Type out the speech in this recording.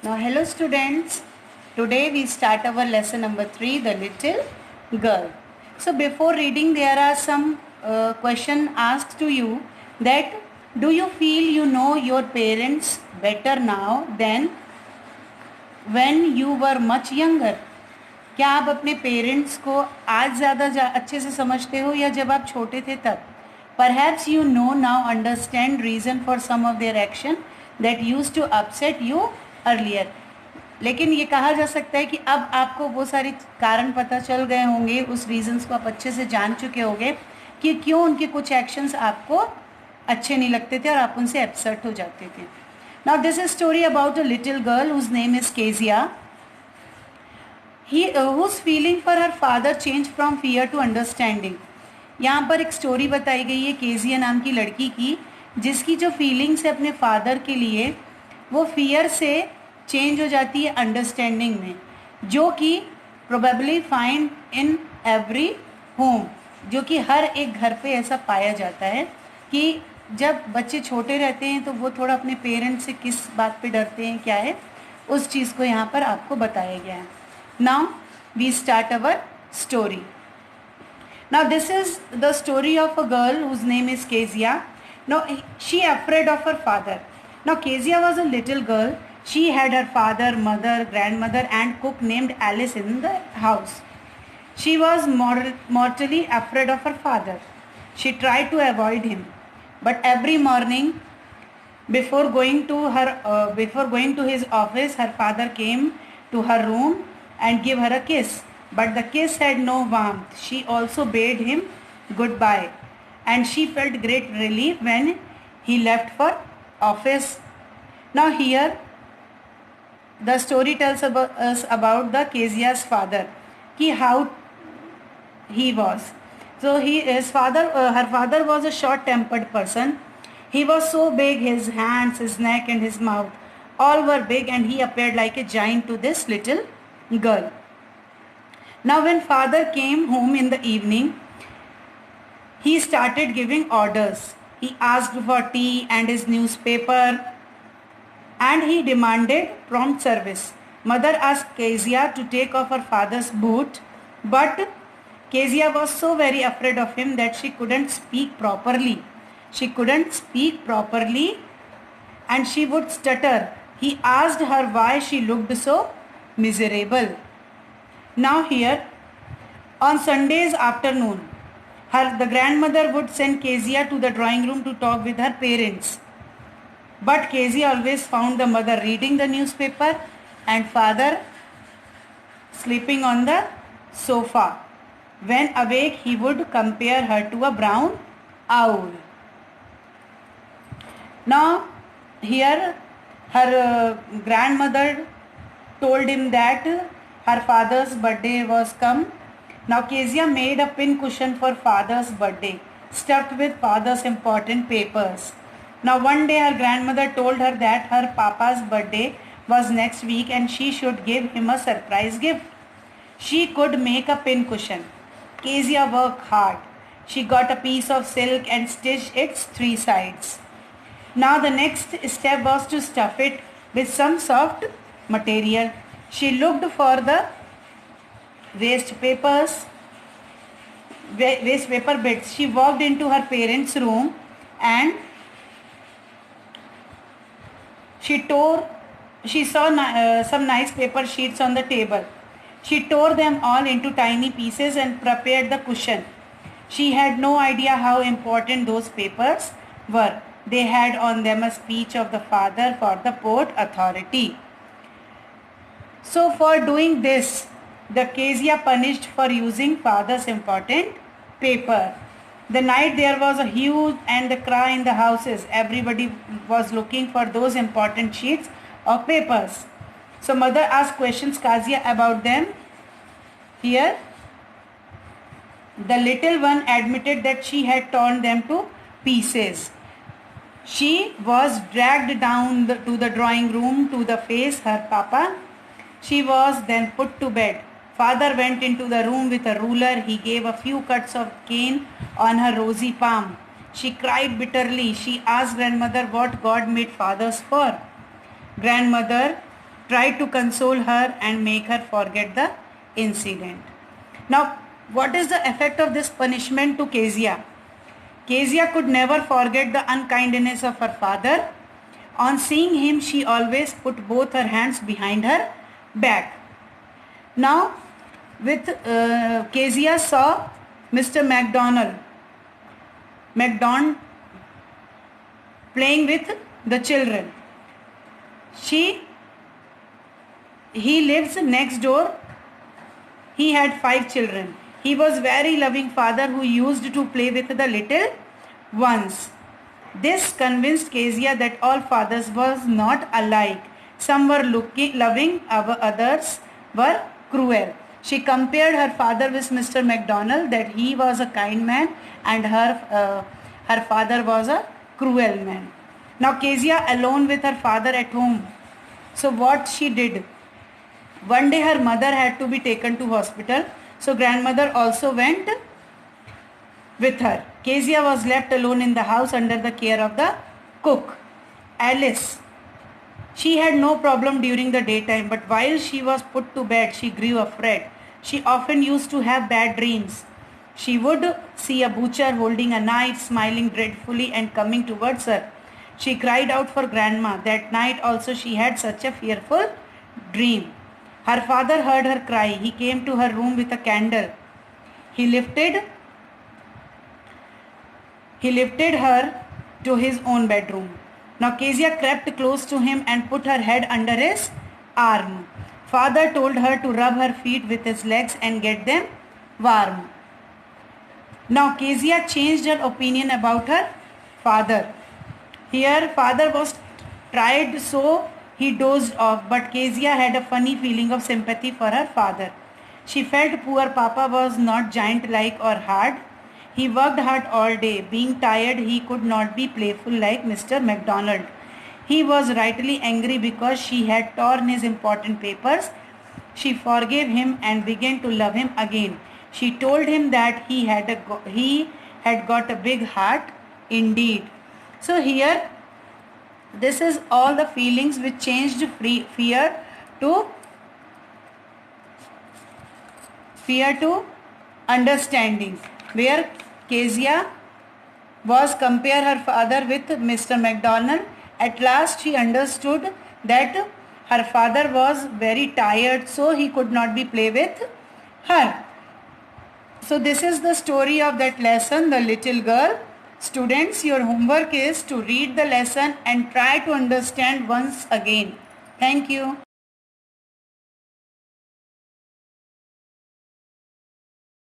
Now, hello students. Today we start our lesson number 3, the little girl. So, before reading, there are some question asked to you that do you feel you know your parents better now than when you were much younger? क्या आप अपने parents को आज ज़्यादा अच्छे से समझते हो या जब आप छोटे थे तब? Perhaps you know now understand reason for some of their action that used to upset you earlier. लेकिन ये कहा जा सकता है कि अब आपको वो सारे कारण पता चल गए होंगे, उस रीजंस को आप अच्छे से जान चुके होंगे कि क्यों उनके कुछ एक्शंस आपको अच्छे नहीं लगते थे और आप उनसे अपसेट हो जाते थे. Now this is story about a little girl whose name is Kezia. Whose feeling for her father changed from fear to understanding. यहाँ पर एक स्टोरी बताई गई है केजिया नाम की लड़की की, जिसकी जो फीलिंग्स है अपने फादर के लिए वो फियर से चेंज हो जाती है अंडरस्टैंडिंग में, जो कि probably find in every home, जो कि हर एक घर पे ऐसा पाया जाता है कि जब बच्चे छोटे रहते हैं तो वो थोड़ा अपने पेरेंट्स से किस बात पे डरते हैं, क्या है उस चीज़ को यहाँ पर आपको बताया गया है. Now we start our story. Now this is the story of a girl whose name is Kezia. Now she afraid of her father. Now Kezia was a little girl. She had her father, mother, grandmother and cook named Alice in the house. She was mortally afraid of her father. She tried to avoid him, but every morning before going to his office, her father came to her room and gave her a kiss. But the kiss had no warmth. She also bade him goodbye, and she felt great relief when he left for office. Now here, the story tells us about the Kezia's father, how he was. So her father was a short-tempered person. He was so big, his hands, his neck, and his mouth, all were big, and he appeared like a giant to this little girl. Now when father came home in the evening, he started giving orders. He asked for tea and his newspaper, and he demanded prompt service. Mother asked Kezia to take off her father's boot, but Kezia was so very afraid of him that she couldn't speak properly. And she would stutter. He asked her why she looked so miserable. Now here, on Sundays afternoon, the grandmother would send Kezia to the drawing room to talk with her parents. But Kezia always found the mother reading the newspaper and father sleeping on the sofa. When awake, he would compare her to a brown owl. Now here, her grandmother told him that her father's birthday was come. Now Kezia made a pin cushion for father's birthday, stuffed with father's important papers. Now one day her grandmother told her that her papa's birthday was next week and she should give him a surprise gift. She could make a pin cushion. Kezia worked hard. She got a piece of silk and stitched its 3 sides. Now the next step was to stuff it with some soft material. She looked for the waste paper bits. She walked into her parents' room and she saw some nice paper sheets on the table. She tore them all into tiny pieces and prepared the cushion. She had no idea how important those papers were. They had on them a speech of the father for the Port Authority. So for doing this, the Kezia punished for using father's important paper. The night there was a hue and the cry in the houses. Everybody was looking for those important sheets of papers. So mother asked questions Kezia about them. Here, the little one admitted that she had torn them to pieces. She was dragged down to the drawing room to face her papa. She was then put to bed. Father went into the room with a ruler. He gave a few cuts of cane on her rosy palm. She cried bitterly. She asked grandmother what God made fathers for. Grandmother tried to console her and make her forget the incident. Now, what is the effect of this punishment to Kezia? Kezia could never forget the unkindness of her father. On seeing him, she always put both her hands behind her back. Now, with Kezia saw Mr. MacDonald playing with the children. He lives next door. He had 5 children. He was very loving father who used to play with the little ones. This convinced Kezia that all fathers was not alike. Some were loving, others were cruel. She compared her father with Mr. MacDonald, that he was a kind man and her father was a cruel man. Now Kezia alone with her father at home. So what she did? One day her mother had to be taken to hospital. So grandmother also went with her. Kezia was left alone in the house under the care of the cook, Alice. She had no problem during the daytime, but while she was put to bed, she grew afraid. She often used to have bad dreams. She would see a butcher holding a knife, smiling dreadfully and coming towards her. She cried out for grandma. That night also she had such a fearful dream. Her father heard her cry. He came to her room with a candle. He lifted her to his own bedroom. Now Kezia crept close to him and put her head under his arm. Father told her to rub her feet with his legs and get them warm. Now Kezia changed her opinion about her father. Here father was tried, so he dozed off, but Kezia had a funny feeling of sympathy for her father. She felt poor Papa was not giant-like or hard. He worked hard all day. Being tired, he could not be playful like Mr. MacDonald. He was rightly angry because she had torn his important papers. She forgave him and began to love him again. She told him that he had got a big heart indeed. So here, this is all the feelings which changed fear to understanding, where Kezia was compare her father with Mr. MacDonald. At last she understood that her father was very tired, so he could not be play with her. So this is the story of that lesson, The Little Girl. Students, your homework is to read the lesson and try to understand once again. Thank you.